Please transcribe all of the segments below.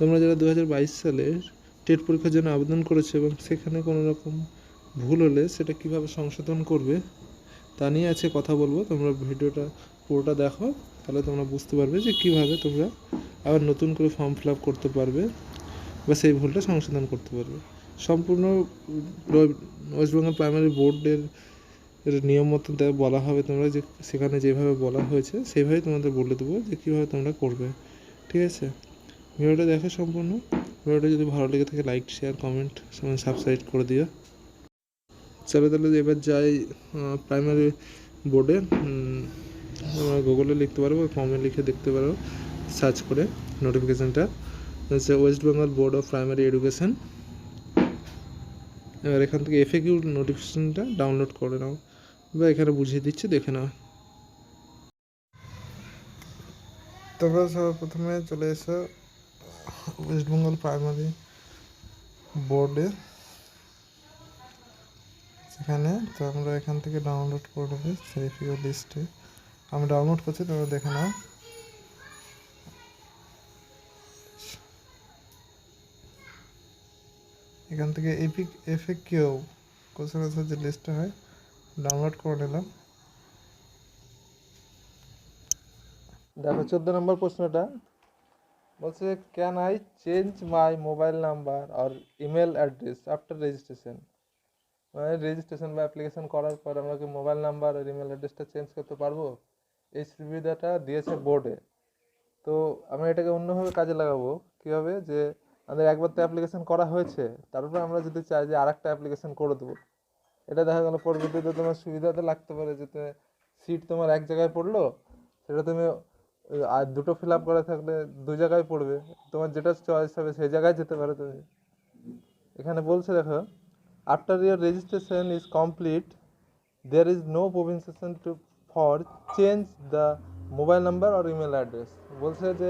তোমরা যারা 2022 সালের টেট পরীক্ষার জন্য আবেদন করেছো এবং সেখানে কোনো রকম ভুল হলে সেটা কিভাবে সংশোধন করবে তা নিয়ে আছে কথা বলবো। তোমরা ভিডিওটা পুরোটা দেখো, তাহলে তোমরা বুঝতে পারবে যে কীভাবে তোমরা আবার নতুন করে ফর্ম ফিল আপ করতে পারবে বা সেই ভুলটা সংশোধন করতে পারবে। সম্পূর্ণ ওয়েস্ট বেঙ্গল প্রাইমারি বোর্ডের নিয়ম মতো বলা হবে, তোমরা যে সেখানে যেভাবে বলা হয়েছে সেইভাবেই তোমাদের বলে দেবো যে কীভাবে তোমরা করবে। ঠিক আছে, ভিডিওটা দেখো সম্পূর্ণ। ভিডিওটা যদি ভালো লেগে থাকে লাইক শেয়ার কমেন্ট সাবস্ক্রাইব করে দিও। চলো তাহলে এবার যাই প্রাইমারি বোর্ডে। তোমরা গুগলে লিখতে পারো বা ফর্মে লিখে দেখতে পারো সার্চ করে। নোটিফিকেশানটা হচ্ছে West Bengal board of primary education. এবার এখান থেকে এফএকিউ নোটিফিকেশানটা ডাউনলোড করে নাও বা এখানে বুঝিয়ে দিচ্ছি, দেখে নাও। তোমরা প্রথমে চলে এসো ওয়েস্ট বেঙ্গল প্রাইমারি বোর্ডে, সেখানে তো আমরা এখান থেকে ডাউনলোড করে নেবে এফএকিউ লিস্টে। আমি ডাউনলোড করছি, তোমরা দেখে নাও। এখান থেকে এফএকিউ কোশ্চেন আনসার যে লিস্টটা হয় ডাউনলোড করে নিলাম। দেখো 14 নম্বর প্রশ্নটা বলছে, can I change my mobile number আর ইমেল অ্যাড্রেস আফটার রেজিস্ট্রেশন। মানে রেজিস্ট্রেশন বা অ্যাপ্লিকেশন করার পর আমরা কি মোবাইল নাম্বার আর ইমেল অ্যাড্রেসটা চেঞ্জ করতে পারবো? এই সুবিধাটা দিয়েছে বোর্ডে। তো আমরা এটাকে অন্যভাবে কাজে লাগাবো। কীভাবে? যে আমাদের একবার তো অ্যাপ্লিকেশন করা হয়েছে, তারপরে আমরা যদি চাই যে আরেকটা অ্যাপ্লিকেশন করে দেবো, এটা দেখা গেলো পরবর্তীতে তোমার সুবিধাতে লাগতে পারে। যে সিট তোমার এক জায়গায় পড়লো, সেটা তুমি আর দুটো ফিল আপ করা থাকলে দু জায়গায় পড়বে, তোমার যেটা চয়েস হবে সেই জায়গায় যেতে পারো তুমি। এখানে বলছে দেখো, after year registration is complete there is no provision to for change the mobile number আর ইমেল অ্যাড্রেস। বলছে যে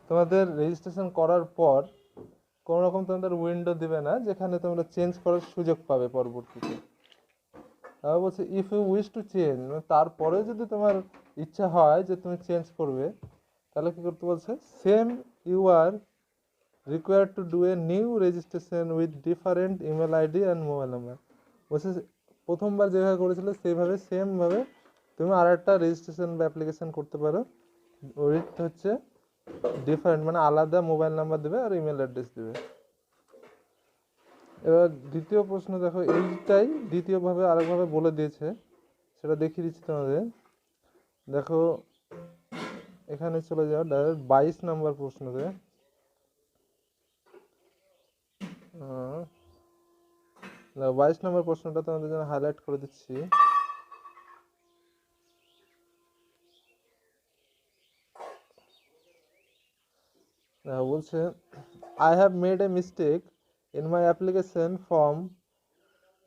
তোমাদের রেজিস্ট্রেশন করার পর কোনো রকম তোমাদের উইন্ডো দিবে না যেখানে তোমরা চেঞ্জ করার সুযোগ পাবে পরবর্তীতে। তারপর বলছে if you wish to change, তারপরে যদি তোমার ইচ্ছা হয় যে তুমি চেঞ্জ করবে, তাহলে কী করতে বলছে, same you are required to do a new registration with different email ID and mobile number. বলছে প্রথমবার যেভাবে করেছিলে সেইভাবে সেমভাবে তুমি আর একটা রেজিস্ট্রেশন বা অ্যাপ্লিকেশান করতে পারো, উইথ হচ্ছে ডিফারেন্ট, মানে আলাদা মোবাইল নাম্বার দেবে আর ইমেল অ্যাড্রেস দেবে। এবার দ্বিতীয় প্রশ্ন দেখো, এইটাই দ্বিতীয়ভাবে আরেকভাবে বলে দিয়েছে, সেটা দেখিয়ে দিচ্ছি তোমাদের। দেখো এখানে চলে যাও ডাইরেক্ট 22 নম্বর প্রশ্নতে। 22 নম্বর প্রশ্নটা তোমাদের জন্য হাইলাইট করে দিচ্ছি। বলছে, I have made a mistake in my application form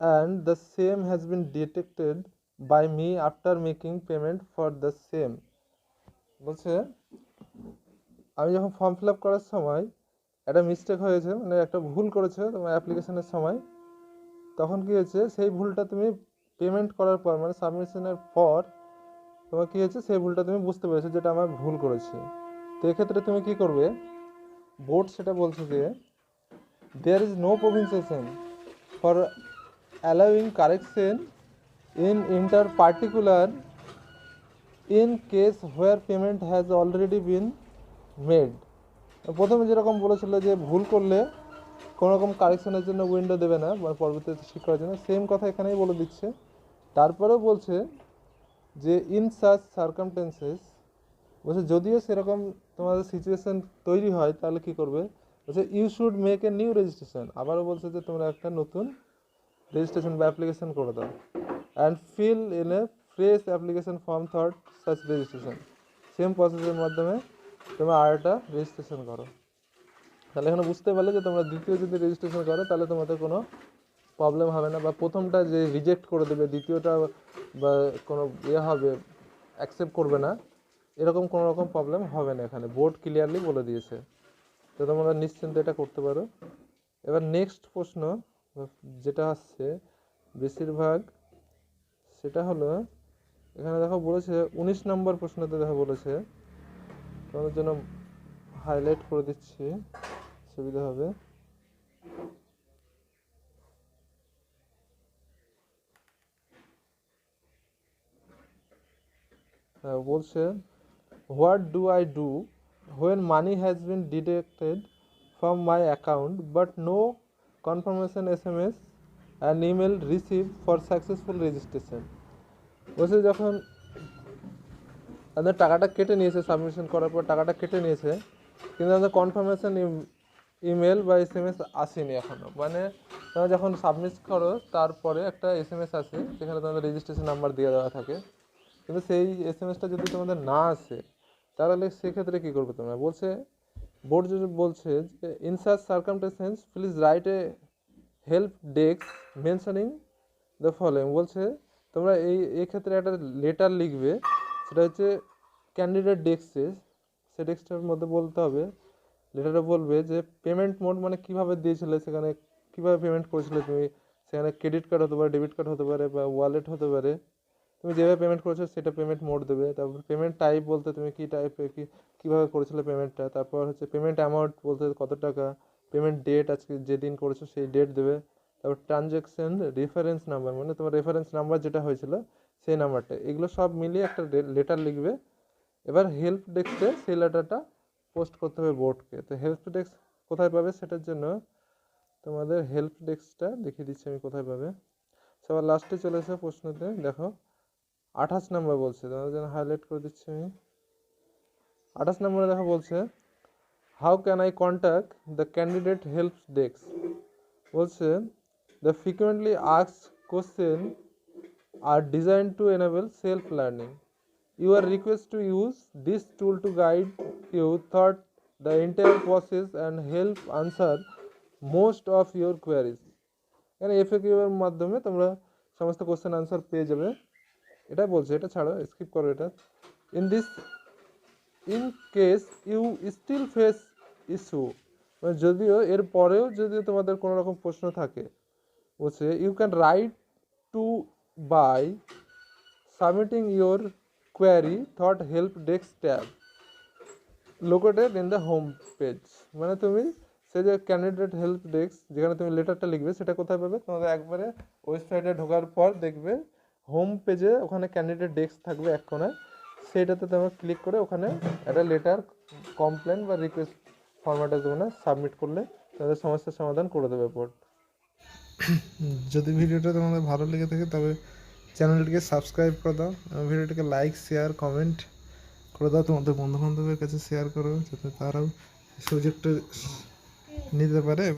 and the same has been detected by me after making payment for the same. বলছে আমি যখন ফর্ম ফিল আপ করার সময় একটা মিস্টেক হয়েছে, মানে একটা ভুল করেছে তোমার অ্যাপ্লিকেশনের সময়, তখন কী হয়েছে, সেই ভুলটা তুমি পেমেন্ট করার পর মানে সাবমিশনের পর তোমার কী হয়েছে, সেই ভুলটা তুমি বুঝতে পেরেছো যেটা আমার ভুল করেছি। তো এক্ষেত্রে তুমি কী করবে, বোর্ড সেটা বলছে যে there is no provision for allowing correction in inter particular in case where payment has already been made. প্রথমে যেরকম বলেছিল যে ভুল করলে কোনো রকম কারেকশনের জন্য উইন্ডো দেবে না, মানে পরবর্তীতে ঠিক করার জন্য, সেম কথা এখানেই বলে দিচ্ছে। তারপরেও বলছে যে ইন সাচ সার্কামস্টেন্সেস, বলছে যদিও সেরকম তোমাদের সিচুয়েশন তৈরি হয় তাহলে কী করবে, বলছে you should make a new registration. আবারও বলছে যে তোমরা একটা নতুন রেজিস্ট্রেশন বা অ্যাপ্লিকেশন করে দাও, and fill in a fresh application form thought such registration. Same প্রসেসের মাধ্যমে তোমরা আরেকটা রেজিস্ট্রেশন করো। তাহলে এখানে বুঝতে পারলে যে তোমরা দ্বিতীয় যদি রেজিস্ট্রেশন করো তাহলে তোমাদের কোনো প্রবলেম হবে না, বা প্রথমটা যে রিজেক্ট করে দেবে দ্বিতীয়টা বা কোনো হবে অ্যাকসেপ্ট করবে না, এরকম কোনো রকম প্রবলেম হবে না। এখানে বোর্ড ক্লিয়ারলি বলে দিয়েছে, তো তোমরা নিশ্চিন্তে এটা করতে পারো। এবার নেক্সট প্রশ্ন যেটা আসছে বেশিরভাগ, সেটা হলো এখানে দেখো বলেছে 19 নম্বর প্রশ্নতে দেখো বলেছে, তোমাদের জন্য হাইলাইট করে দিচ্ছি। সুবিধা হবে। বলছে what do I do when money has been deducted from my account but no confirmation SMS and email received for successful registration। বলছে যখন আমাদের টাকাটা কেটে নিয়েছে, সাবমিশন করার পর টাকাটা কেটে নিয়েছে, কিন্তু আমাদের কনফার্মেশন ইমেল বা SMS আসেনি এখনও। মানে তোমরা যখন সাবমিট করো তারপরে একটা SMS আসে, সেখানে তোমাদের রেজিস্ট্রেশন নাম্বার দিয়ে দেওয়া থাকে, কিন্তু সেই SMSটা যদি তোমাদের না আসে তাহলে সেক্ষেত্রে কী করবে তোমরা? বলছে বোর্ড যদি বলছে যে in such circumstance please write a help desk mentioning the following. বলছে তোমরা এই ক্ষেত্রে একটা লেটার লিখবে, সেটা হচ্ছে ক্যান্ডিডেট ডেস্কে, সেই ডেস্কটার মধ্যে বলতে হবে, লেটারে বলবে যে পেমেন্ট মোড মানে কীভাবে দিয়েছিলে, সেখানে কীভাবে পেমেন্ট করেছিলে তুমি, সেখানে ক্রেডিট কার্ড হতে পারে, ডেবিট কার্ড হতে পারে, বা ওয়ালেট হতে পারে, তুমি যেভাবে পেমেন্ট করেছো সেটা পেমেন্ট মোড দেবে। তারপর পেমেন্ট টাইপ বলতে তুমি কী টাইপে কীভাবে করেছিলে পেমেন্টটা। তারপর হচ্ছে পেমেন্ট অ্যামাউন্ট বলতে কত টাকা, পেমেন্ট ডেট আজকে যেদিন করেছো সেই ডেট দেবে। তারপর ট্রানজ্যাকশন রেফারেন্স নাম্বার মানে তোমার রেফারেন্স নাম্বার যেটা হয়েছিল সেই নাম্বারটা, এগুলো সব মিলিয়ে একটা লেটার লিখবে। এবার হেল্প ডেস্কে সেই লেটারটা পোস্ট করতে হবে বোর্ডকে। তো হেল্প ডেস্ক কোথায় পাবে সেটার জন্য তোমাদের হেল্প ডেস্কটা দেখিয়ে দিচ্ছি আমি কোথায় পাবে। সবার লাস্টে চলে এসে প্রশ্নতে দেখো 28 নম্বর বলছে, তোমাদের জন্য হাইলাইট করে দিচ্ছি আমি। 28 নম্বরে দেখো বলছে how can I contact the candidate help desk. বলছে the frequently asked question are design to enable self learning. You are requested to use this tool to guide you through the entire process and help answer most of your queries। এখানে FAQ এর মাধ্যমে তোমরা সমস্ত question answer পেয়ে যাবে। এটা বলছে, এটা ছাড়ো, স্কিপ করো এটা। In case you still face issue, যদিও এর পরেও যদি তোমাদের কোনো রকম প্রশ্ন থাকে, বলছে you can write to by submitting your query thought help desk tab located in the home page। মানে তুমি সেই যে ক্যান্ডিডেট হেল্প ডেস্ক যেখানে তুমি লেটারটা লিখবে সেটা কোথায় পাবে? তোমাদের একবারে ওয়েবসাইটে ঢোকার পর দেখবে হোম পেজে ওখানে ক্যান্ডিডেট ডেস্ক থাকবে এক কোণায়, সেইটাতে তোমরা ক্লিক করে ওখানে একটা লেটার কমপ্লেন বা রিকোয়েস্ট ফরম্যাটে তোমরা সাবমিট করলে তাদের সমস্যার সমাধান করে দেবে বোর্ড। যদি ভিডিওটা তোমাদের ভালো লেগে থাকে তবে চ্যানেলটিকে সাবস্ক্রাইব করে দাও এবং ভিডিওটিকে লাইক শেয়ার কমেন্ট করে দাও, তোমাদের বন্ধুবান্ধবের কাছে শেয়ার করো যাতে তারাও সুযোগটা নিতে পারে।